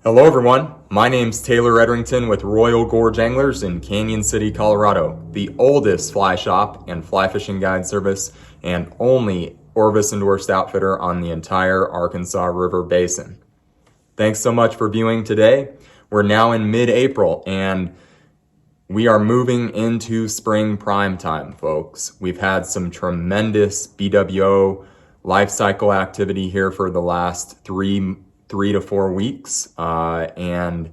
Hello everyone, my name's Taylor Edrington with Royal Gorge Anglers in Canyon City, Colorado, the oldest fly shop and fly fishing guide service and only Orvis endorsed outfitter on the entire Arkansas River Basin. Thanks so much for viewing today. We're now in mid-April and we are moving into spring prime time, folks. We've had some tremendous BWO life cycle activity here for the last three to 4 weeks, and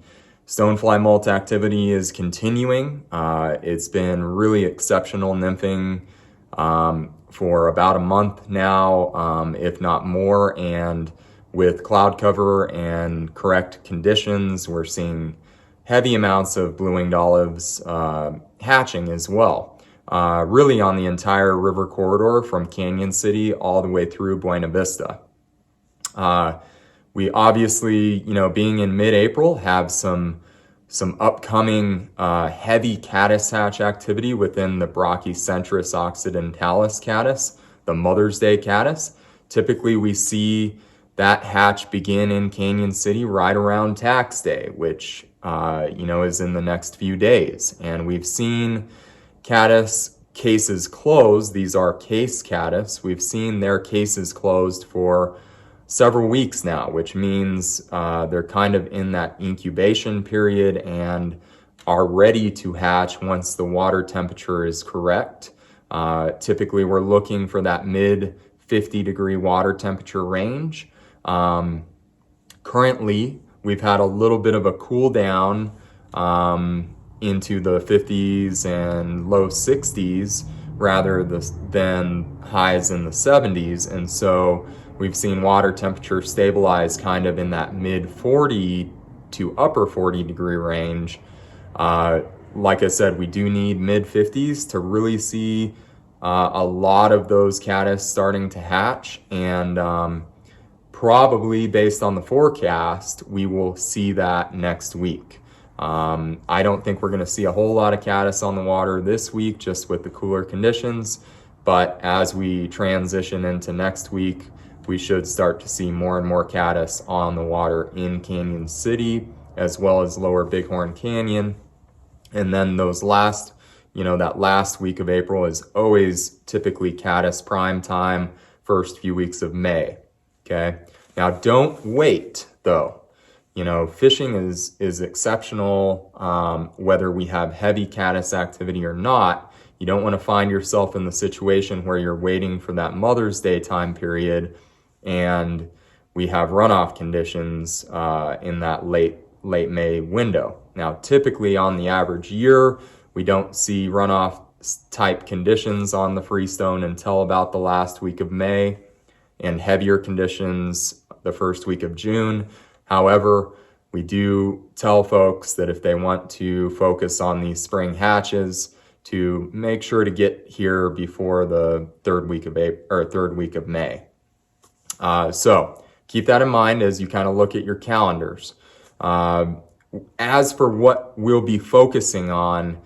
stonefly molt activity is continuing. It's been really exceptional nymphing for about a month now, if not more, and with cloud cover and correct conditions, we're seeing heavy amounts of blue-winged olives hatching as well, really on the entire river corridor from Canyon City all the way through Buena Vista. We obviously, being in mid-April, have some upcoming heavy caddis hatch activity within the Brachycentris occidentalis caddis, the Mother's Day caddis. Typically, we see that hatch begin in Canyon City right around Tax Day, which, is in the next few days. And we've seen caddis cases closed. These are case caddis. We've seen their cases closed for several weeks now, which means they're kind of in that incubation period and are ready to hatch once the water temperature is correct. Typically, we're looking for that mid 50-degree water temperature range. Currently, we've had a little bit of a cool down into the 50s and low 60s rather than highs in the 70s, and so we've seen water temperature stabilize kind of in that mid 40 to upper 40 degree range. Like I said, we do need mid 50s to really see a lot of those caddis starting to hatch, and probably based on the forecast, we will see that next week. I don't think we're going to see a whole lot of caddis on the water this week just with the cooler conditions, but as we transition into next week, we should start to see more and more caddis on the water in Canyon City, as well as Lower Bighorn Canyon. And then that last week of April is always typically caddis prime time, first few weeks of May, okay? Now, don't wait, though. Fishing is exceptional, whether we have heavy caddis activity or not. You don't want to find yourself in the situation where you're waiting for that Mother's Day time period and we have runoff conditions in that late May window. Now, typically on the average year, we don't see runoff type conditions on the freestone until about the last week of May, and heavier conditions the first week of June. However, we do tell folks that if they want to focus on these spring hatches, to make sure to get here before the third week of May. So keep that in mind as you kind of look at your calendars. As for what we'll be focusing on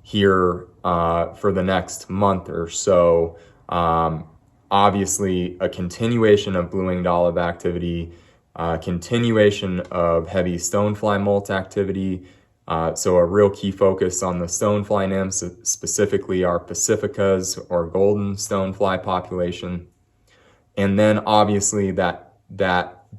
here for the next month or so, obviously a continuation of blue-winged olive activity, continuation of heavy stonefly molt activity, so a real key focus on the stonefly nymphs, specifically our Pacificas or golden stonefly population. And then obviously that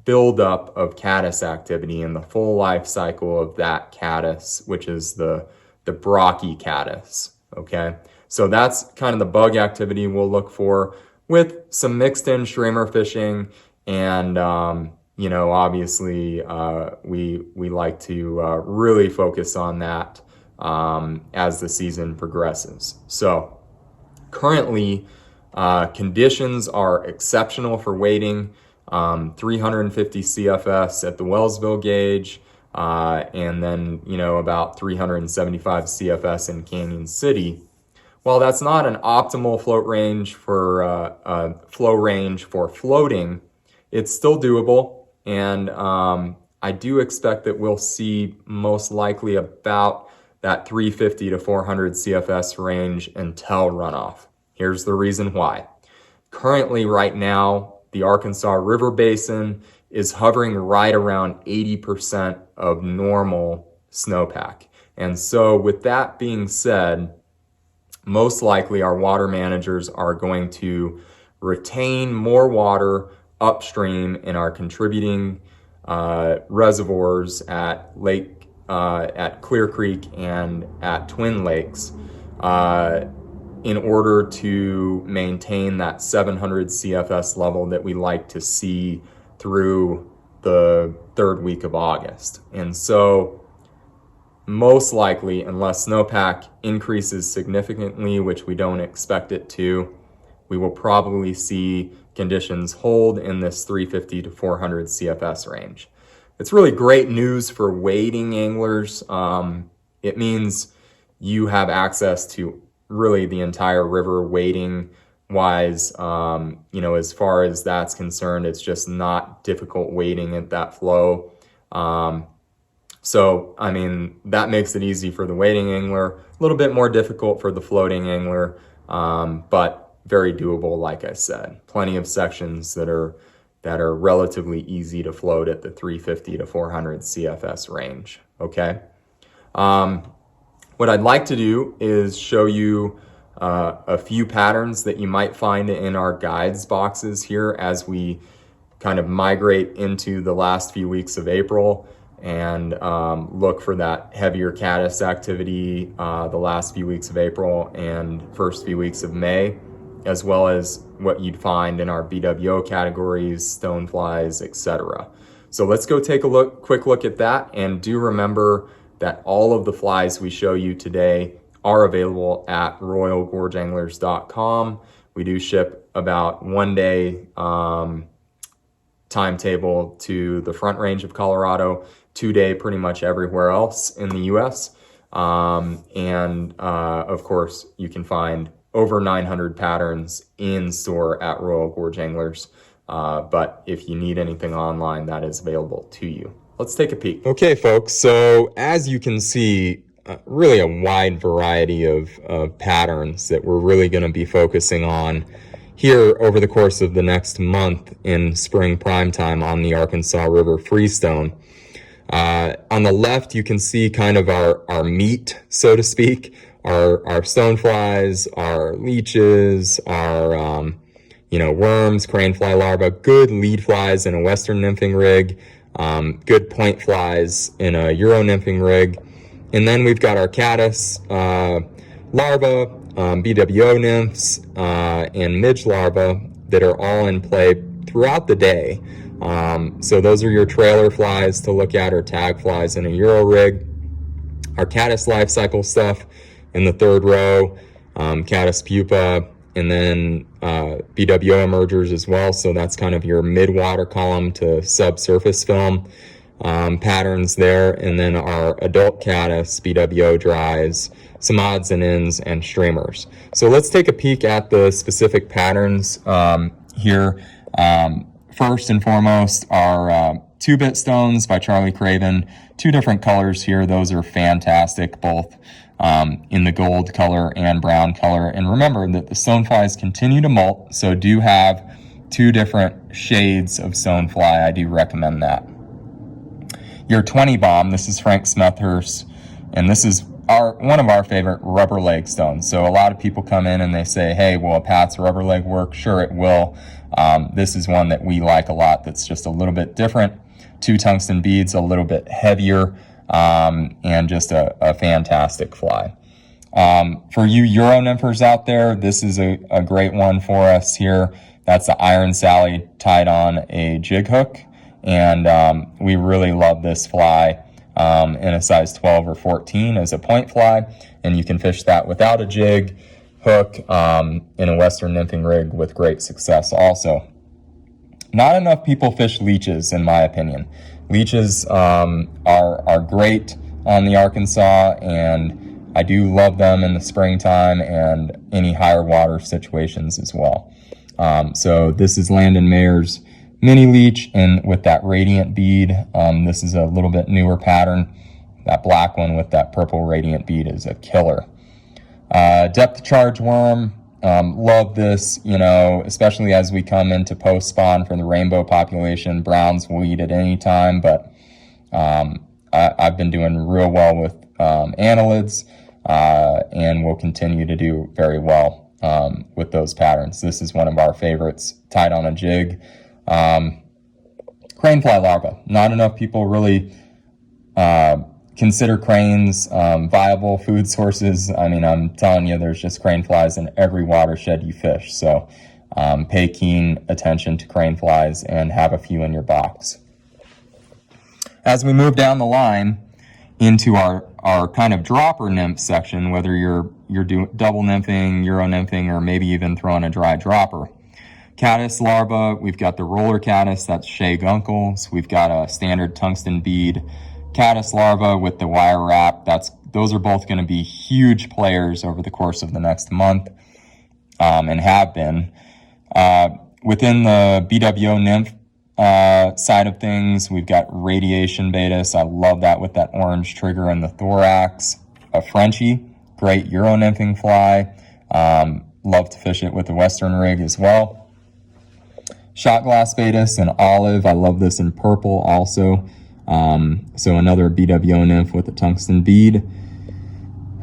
buildup of caddis activity and the full life cycle of that caddis, which is the Brachycaddis, okay? So that's kind of the bug activity we'll look for with some mixed in streamer fishing, and obviously we like to really focus on that as the season progresses. So currently, conditions are exceptional for wading, 350 CFS at the Wellsville gauge, and then, about 375 CFS in Canyon City. While that's not an optimal flow range for floating, it's still doable, and I do expect that we'll see most likely about that 350 to 400 CFS range until runoff. Here's the reason why. Currently, right now, the Arkansas River Basin is hovering right around 80% of normal snowpack. And so with that being said, most likely our water managers are going to retain more water upstream in our contributing reservoirs at at Clear Creek and at Twin Lakes in order to maintain that 700 CFS level that we like to see through the third week of August. And so most likely, unless snowpack increases significantly, which we don't expect it to, we will probably see conditions hold in this 350 to 400 CFS range. It's really great news for wading anglers. It means you have access to really the entire river wading wise. As far as that's concerned, it's just not difficult wading at that flow. So, that makes it easy for the wading angler, a little bit more difficult for the floating angler, but very doable, like I said. Plenty of sections that are relatively easy to float at the 350 to 400 CFS range, okay? What I'd like to do is show you a few patterns that you might find in our guides boxes here as we kind of migrate into the last few weeks of April and look for that heavier caddis activity the last few weeks of April and first few weeks of May, as well as what you'd find in our BWO categories, stoneflies, etc. So let's go take a quick look at that, and do remember that all of the flies we show you today are available at royalgorgeanglers.com. We do ship about 1 day timetable to the Front Range of Colorado, 2 day pretty much everywhere else in the US. Of course, you can find over 900 patterns in store at Royal Gorge Anglers. But if you need anything online, that is available to you. Let's take a peek. Okay, folks, so as you can see, really a wide variety of patterns that we're really going to be focusing on here over the course of the next month in spring prime time on the Arkansas River Freestone. On the left, you can see kind of our meat, so to speak, our stoneflies, our leeches, our worms, cranefly larvae, good lead flies in a western nymphing rig, good point flies in a Euro nymphing rig. And then we've got our caddis larvae, BWO nymphs, and midge larvae that are all in play throughout the day. So those are your trailer flies to look at, or tag flies in a Euro rig. Our caddis life cycle stuff in the third row, caddis pupa, and then BWO emergers as well. So that's kind of your mid-water column to subsurface film patterns there. And then our adult caddis, BWO dries, some odds and ends, and streamers. So let's take a peek at the specific patterns here. First and foremost are 2-bit stones by Charlie Craven. 2 different colors here. Those are fantastic, both in the gold color and brown color. And remember that the stoneflies continue to molt, so do have 2 different shades of stonefly. I do recommend that. Your 20 bomb, this is Frank Smethurst, and this is one of our favorite rubber leg stones. So a lot of people come in and they say, hey, will a Pat's rubber leg work? Sure, it will. This is one that we like a lot that's just a little bit different. 2 tungsten beads, a little bit heavier, and just a fantastic fly. For you Euro nymphers out there, this is a great one for us here. That's the Iron Sally tied on a jig hook, and we really love this fly in a size 12 or 14 as a point fly, and you can fish that without a jig hook in a western nymphing rig with great success also. Not enough people fish leeches, in my opinion. Leeches are great on the Arkansas, and I do love them in the springtime and any higher water situations as well. So this is Landon Mayer's mini leech, and with that radiant bead. This is a little bit newer pattern. That black one with that purple radiant bead is a killer. Depth charge worm, Love this, you know, especially as we come into post-spawn for the rainbow population. Browns will eat at any time, but I've been doing real well with annelids, and will continue to do very well with those patterns. This is one of our favorites, tied on a jig. Cranefly larva. Not enough people really consider cranes viable food sources. I mean, I'm telling you, there's just crane flies in every watershed you fish. So pay keen attention to crane flies and have a few in your box. As we move down the line into our kind of dropper nymph section, whether you're doing double nymphing, euro nymphing, or maybe even throwing a dry dropper. Caddis larva, we've got the roller caddis, that's shea guncles. We've got a standard tungsten bead caddis larva with the wire wrap. Those are both going to be huge players over the course of the next month, and have been. Within the BWO nymph side of things, we've got radiation betas. I love that with that orange trigger in the thorax. A Frenchie, great euro nymphing fly. Love to fish it with the Western rig as well. Shot glass betas in olive. I love this in purple also. So another BWO nymph with a tungsten bead.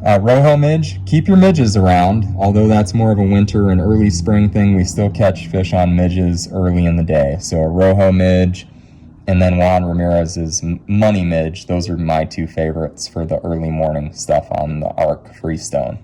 Rojo midge, keep your midges around. Although that's more of a winter and early spring thing, we still catch fish on midges early in the day. So a Rojo midge, and then Juan Ramirez's money midge. Those are my two favorites for the early morning stuff on the Arc Freestone.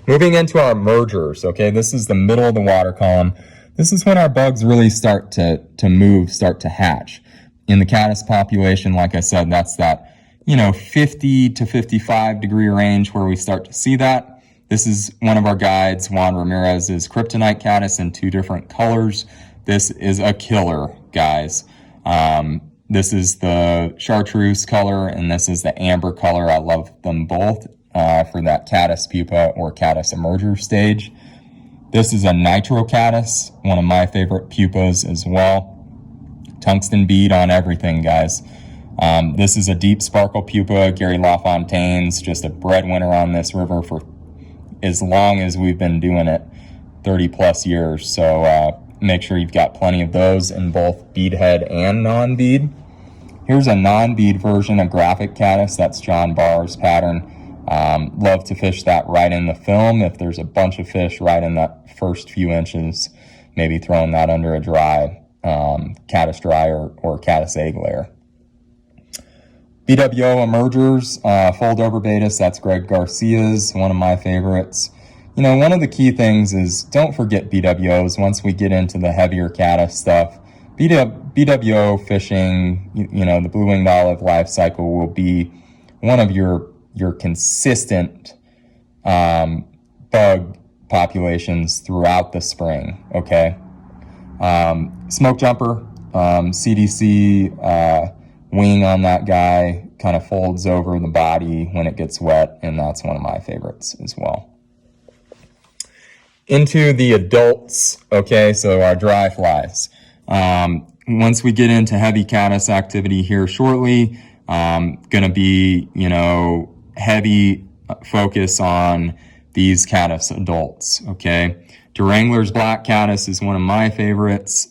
Moving into our mergers, okay, this is the middle of the water column. This is when our bugs really start to move, start to hatch. In the caddis population, like I said, that's that, 50 to 55 degree range where we start to see that. This is one of our guides, Juan Ramirez's kryptonite caddis in 2 different colors. This is a killer, guys. This is the chartreuse color, and this is the amber color. I love them both for that caddis pupa or caddis emerger stage. This is a nitro caddis, one of my favorite pupas as well. Tungsten bead on everything, guys. This is a deep sparkle pupa. Gary LaFontaine's just a breadwinner on this river for as long as we've been doing it, 30 plus years. So make sure you've got plenty of those in both bead head and non-bead. Here's a non-bead version of graphic caddis. That's John Barr's pattern. Love to fish that right in the film. If there's a bunch of fish right in that first few inches, maybe throwing that under a dry caddis dry or caddis egg layer. BWO emergers, fold over betas, that's Greg Garcia's, one of my favorites. One of the key things is don't forget BWOs once we get into the heavier caddis stuff. BWO fishing, the blue-winged olive life cycle will be one of your consistent bug populations throughout the spring, okay? Smoke jumper, CDC wing on that guy kind of folds over the body when it gets wet, and that's one of my favorites as well. Into the adults, okay, so our dry flies. Once we get into heavy caddis activity here shortly, gonna be, heavy focus on these caddis adults, okay? Durangler's black caddis is one of my favorites.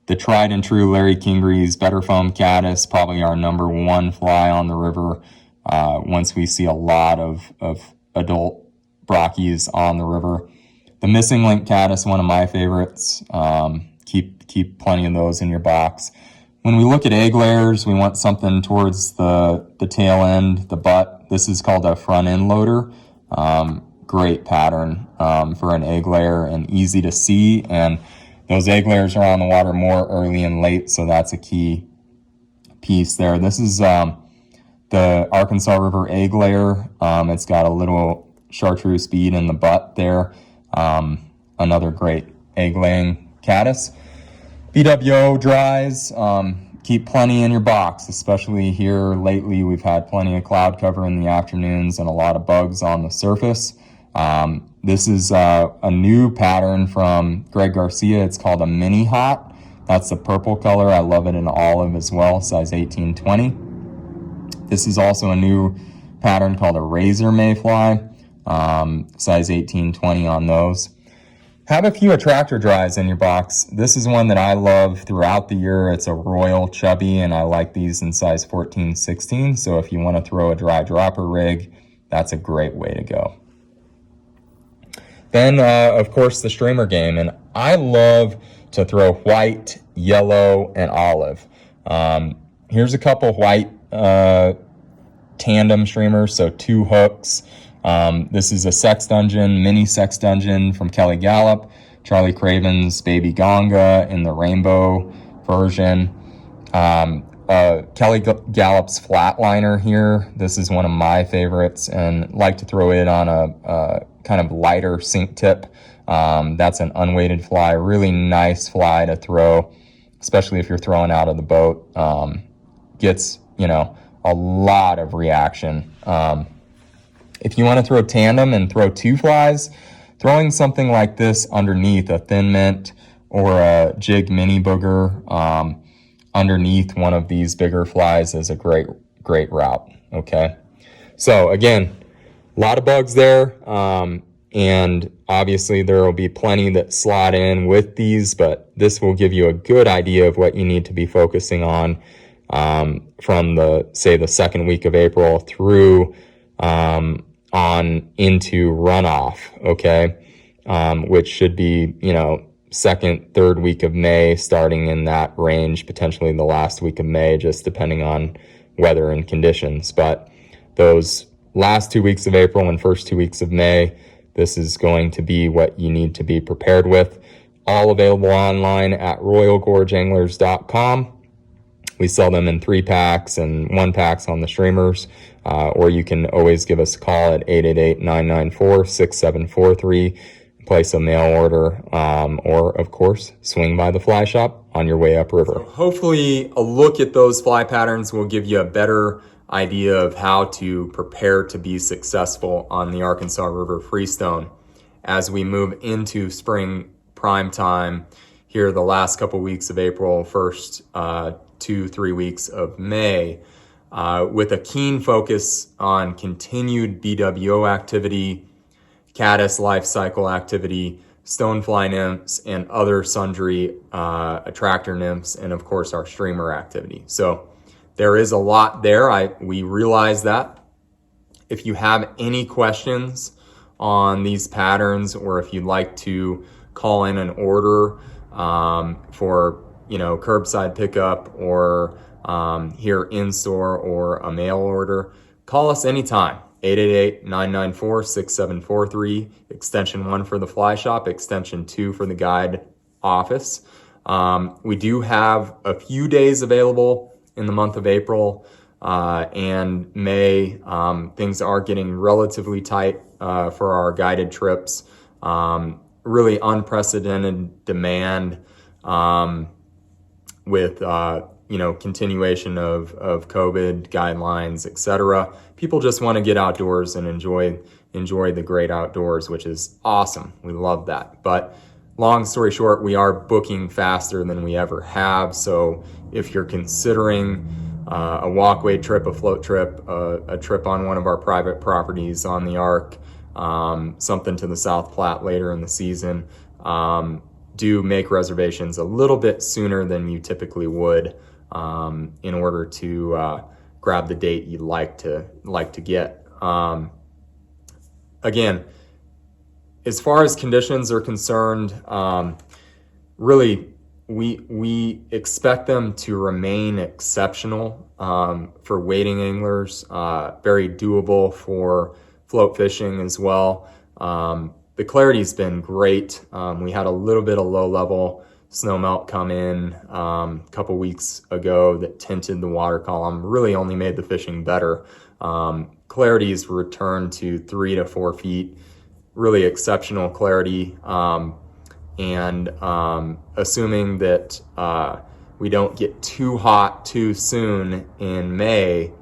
The tried and true Larry Kingree's Better Foam caddis, probably our number 1 fly on the river. Once we see a lot of adult brockies on the river. The Missing Link caddis, one of my favorites. Keep plenty of those in your box. When we look at egg layers, we want something towards the tail end, the butt. This is called a front end loader. Great pattern for an egg layer and easy to see. And those egg layers are on the water more early and late, so that's a key piece there. This is the Arkansas River egg layer. It's got a little chartreuse bead in the butt there. Another great egg laying caddis. BWO dries, keep plenty in your box, especially here lately. We've had plenty of cloud cover in the afternoons and a lot of bugs on the surface. This is a new pattern from Greg Garcia. It's called a mini hot. That's the purple color. I love it in olive as well, size 18-20. This is also a new pattern called a razor mayfly. size 18, 20 on those. Have a few attractor dries in your box. This is one that I love throughout the year. It's a Royal Chubby, and I like these in size 14, 16. So if you want to throw a dry dropper rig, that's a great way to go. Then, of course, the streamer game. And I love to throw white, yellow, and olive. Here's a couple white tandem streamers, so 2 hooks. This is a Sex Dungeon, mini Sex Dungeon from Kelly Gallup, Charlie Craven's Baby Ganga in the rainbow version. Kelly Gallup's Flatliner here. This is one of my favorites, and like to throw it on a kind of lighter sink tip. That's an unweighted fly, really nice fly to throw, especially if you're throwing out of the boat. Gets, a lot of reaction. If you want to throw tandem and throw 2 flies, throwing something like this underneath a Thin Mint or a jig mini booger underneath one of these bigger flies is a great route. Okay, so again, a lot of bugs there, and obviously there will be plenty that slot in with these, but this will give you a good idea of what you need to be focusing on from the second week of April through on into runoff, okay, which should be, second, third week of May, starting in that range, potentially the last week of May, just depending on weather and conditions. But those last 2 weeks of April and first 2 weeks of May, this is going to be what you need to be prepared with. All available online at royalgorgeanglers.com. We sell them in 3-packs and 1-packs on the streamers, or you can always give us a call at 888-994-6743, place a mail order, or, of course, swing by the fly shop on your way upriver. So hopefully a look at those fly patterns will give you a better idea of how to prepare to be successful on the Arkansas River Freestone. As we move into spring prime time here the last couple weeks of April, first 2-3 weeks of May, with a keen focus on continued BWO activity, caddis life cycle activity, stonefly nymphs, and other sundry attractor nymphs, and of course our streamer activity. So there is a lot there. We realize that. If you have any questions on these patterns, or if you'd like to call in an order for curbside pickup, or here in store, or a mail order, call us anytime. 888-994-6743, extension 1 for the fly shop, extension 2 for the guide office. We do have a few days available in the month of April and May. Things are getting relatively tight for our guided trips. Really unprecedented demand with continuation of COVID guidelines, etc. People just want to get outdoors and enjoy the great outdoors, which is awesome. We love that. But long story short, we are booking faster than we ever have. So if you're considering a walkway trip, a float trip, a trip on one of our private properties on the Ark, something to the South Platte later in the season, do make reservations a little bit sooner than you typically would in order to grab the date you'd like to get. Again, as far as conditions are concerned, really we expect them to remain exceptional for wading anglers, very doable for float fishing as well. The clarity's been great. We had a little bit of low level snowmelt come in a couple weeks ago that tinted the water column, really only made the fishing better. Clarity's returned to 3 to 4 feet, really exceptional clarity. And assuming that we don't get too hot too soon in May,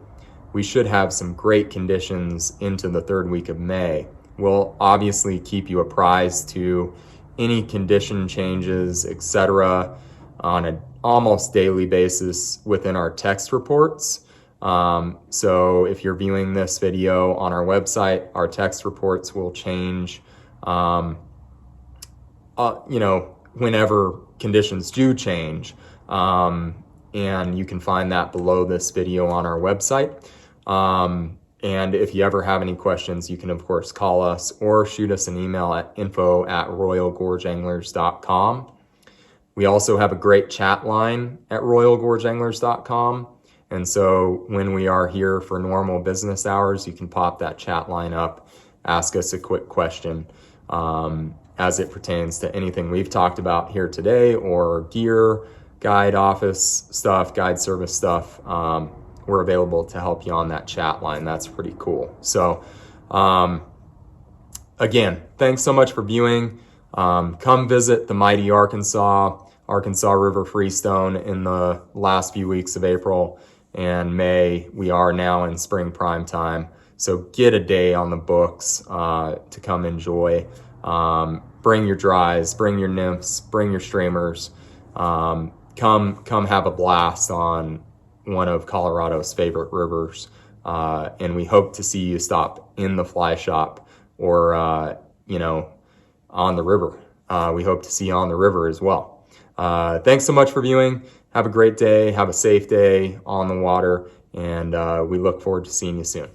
we should have some great conditions into the third week of May. We'll obviously keep you apprised to any condition changes, etc., on an almost daily basis within our text reports. So if you're viewing this video on our website, our text reports will change, whenever conditions do change. And you can find that below this video on our website. And if you ever have any questions, you can of course call us or shoot us an email at info@royalgorgeanglers.com. We also have a great chat line at royalgorgeanglers.com. And so when we are here for normal business hours, you can pop that chat line up, ask us a quick question as it pertains to anything we've talked about here today, or gear, guide office stuff, guide service stuff. We're available to help you on that chat line. That's pretty cool. So again, thanks so much for viewing. Come visit the mighty Arkansas River Freestone in the last few weeks of April and May. We are now in spring prime time. So get a day on the books to come enjoy. Bring your dries, bring your nymphs, bring your streamers. Come have a blast on one of Colorado's favorite rivers. And we hope to see you stop in the fly shop or, on the river. We hope to see you on the river as well. Thanks so much for viewing. Have a great day. Have a safe day on the water. And we look forward to seeing you soon.